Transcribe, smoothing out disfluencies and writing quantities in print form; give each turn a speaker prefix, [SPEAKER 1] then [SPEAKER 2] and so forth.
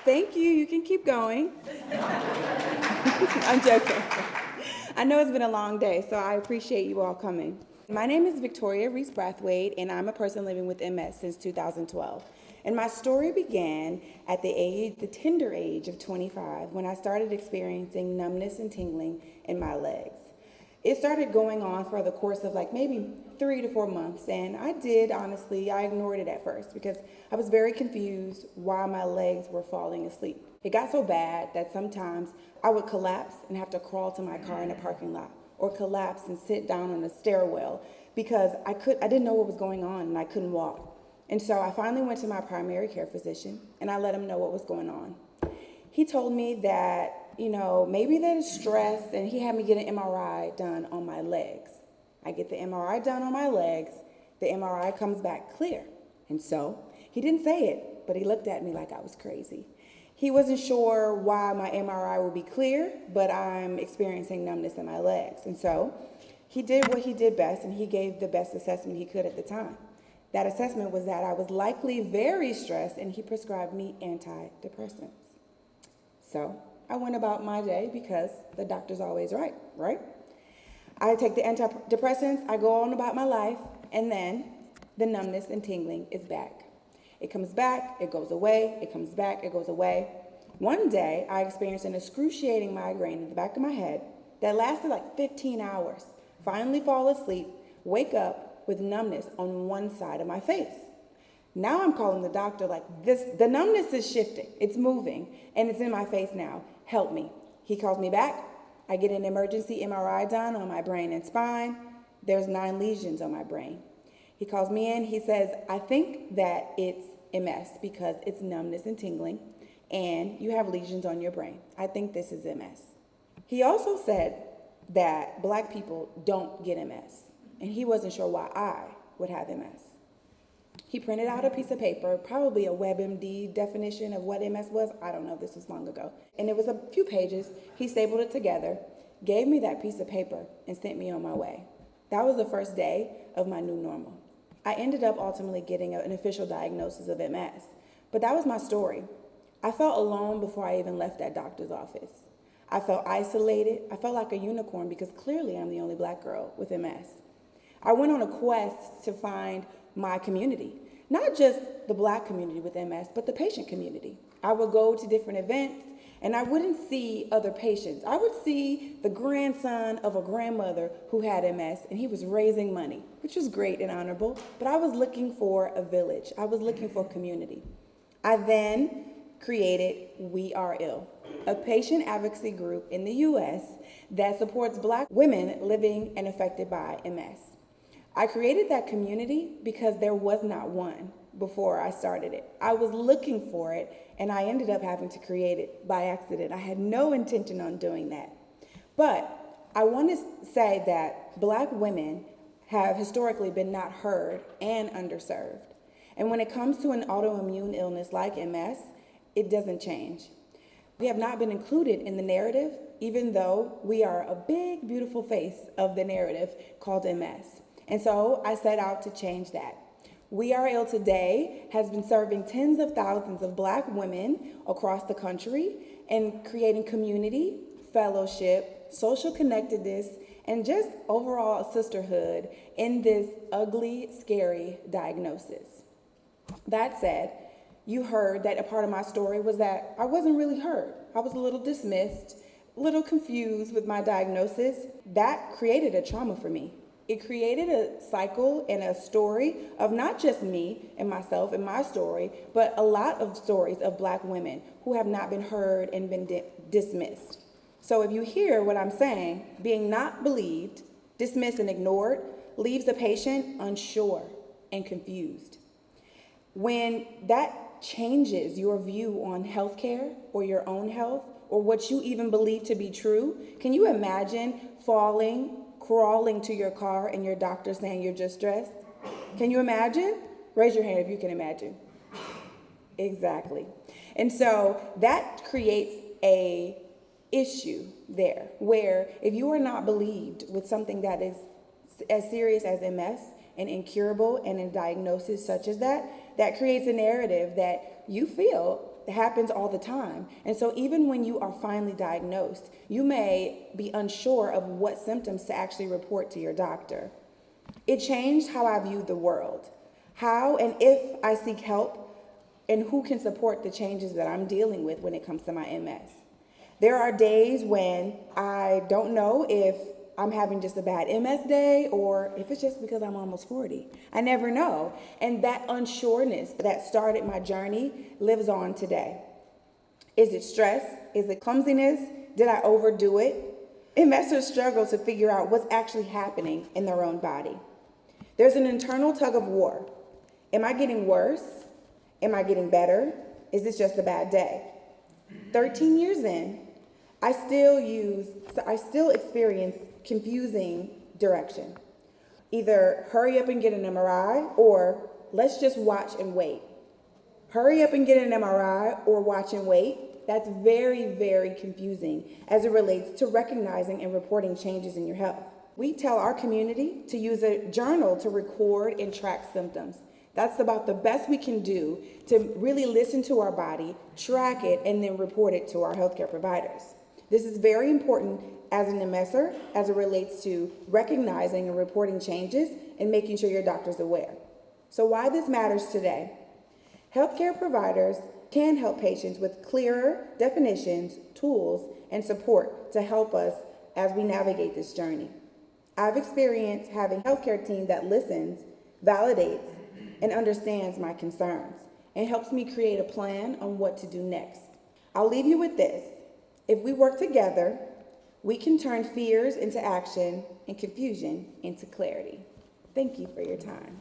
[SPEAKER 1] Thank you. You can keep going. I'm joking. I know it's been a long day, so I appreciate you all coming. My name is Victoria Reese Brathwaite, and I'm a person living with MS since 2012. And my story began at the tender age of 25 when I started experiencing numbness and tingling in my legs. It started going on for the course of maybe 3 to 4 months, and I ignored it at first because I was very confused why my legs were falling asleep. It got so bad that sometimes I would collapse and have to crawl to my car in a parking lot, or collapse and sit down on a stairwell because I didn't know what was going on and I couldn't walk. And so I finally went to my primary care physician and I let him know what was going on. He told me that, maybe that is stress, and he had me get an MRI done on my legs. I get the MRI done on my legs, the MRI comes back clear. And so he didn't say it, but he looked at me like I was crazy. He wasn't sure why my MRI would be clear, but I'm experiencing numbness in my legs. And so he did what he did best, and he gave the best assessment he could at the time. That assessment was that I was likely very stressed, and he prescribed me antidepressants. So I went about my day because the doctor's always right? I take the antidepressants, I go on about my life, and then the numbness and tingling is back. It comes back, it goes away, it comes back, it goes away. One day, I experienced an excruciating migraine in the back of my head that lasted 15 hours. Finally fall asleep, wake up with numbness on one side of my face. Now I'm calling the doctor the numbness is shifting, it's moving, and it's in my face now. Help me. He calls me back. I get an emergency MRI done on my brain and spine. There's 9 lesions on my brain. He calls me in. He says, I think that it's MS because it's numbness and tingling, and you have lesions on your brain. I think this is MS. He also said that Black people don't get MS, and he wasn't sure why I would have MS. He printed out a piece of paper, probably a WebMD definition of what MS was. I don't know, this was long ago. And it was a few pages. He stapled it together, gave me that piece of paper, and sent me on my way. That was the first day of my new normal. I ended up ultimately getting an official diagnosis of MS, but that was my story. I felt alone before I even left that doctor's office. I felt isolated. I felt like a unicorn because clearly I'm the only Black girl with MS. I went on a quest to find my community, not just the Black community with MS, but the patient community. I would go to different events and I wouldn't see other patients. I would see the grandson of a grandmother who had MS, and he was raising money, which was great and honorable, but I was looking for a village. I was looking for community. I then created We Are Ill, a patient advocacy group in the U.S. that supports Black women living and affected by MS. I created that community because there was not one before I started it. I was looking for it, and I ended up having to create it by accident. I had no intention on doing that. But I want to say that Black women have historically been not heard and underserved. And when it comes to an autoimmune illness like MS, it doesn't change. We have not been included in the narrative, even though we are a big, beautiful face of the narrative called MS. And so I set out to change that. We Are Ill Today has been serving tens of thousands of Black women across the country and creating community, fellowship, social connectedness, and just overall sisterhood in this ugly, scary diagnosis. That said, you heard that a part of my story was that I wasn't really heard. I was a little dismissed, a little confused with my diagnosis. That created a trauma for me. It created a cycle and a story of not just me and myself and my story, but a lot of stories of Black women who have not been heard and been dismissed. So if you hear what I'm saying, being not believed, dismissed, and ignored leaves a patient unsure and confused. When that changes your view on healthcare or your own health or what you even believe to be true, can you imagine crawling to your car and your doctor saying you're just stressed? Can you imagine? Raise your hand if you can imagine. Exactly. And so that creates a issue there where if you are not believed with something that is as serious as MS and incurable and a diagnosis such as that, that creates a narrative that you feel happens all the time. And so even when you are finally diagnosed, you may be unsure of what symptoms to actually report to your doctor. It changed how I viewed the world, how and if I seek help, and who can support the changes that I'm dealing with when it comes to my MS. There are days when I don't know if I'm having just a bad MS day or if it's just because I'm almost 40. I never know. And that unsureness that started my journey lives on today. Is it stress? Is it clumsiness? Did I overdo it? MSers struggle to figure out what's actually happening in their own body. There's an internal tug of war. Am I getting worse? Am I getting better? Is this just a bad day? 13 years in, I still experience confusing direction. Either hurry up and get an MRI or let's just watch and wait. Hurry up and get an MRI or watch and wait. That's very, very confusing as it relates to recognizing and reporting changes in your health. We tell our community to use a journal to record and track symptoms. That's about the best we can do to really listen to our body, track it, and then report it to our healthcare providers. This is very important as an MSer as it relates to recognizing and reporting changes and making sure your doctor's aware. So why this matters today? Healthcare providers can help patients with clearer definitions, tools, and support to help us as we navigate this journey. I've experienced having a healthcare team that listens, validates, and understands my concerns and helps me create a plan on what to do next. I'll leave you with this. If we work together, we can turn fears into action and confusion into clarity. Thank you for your time.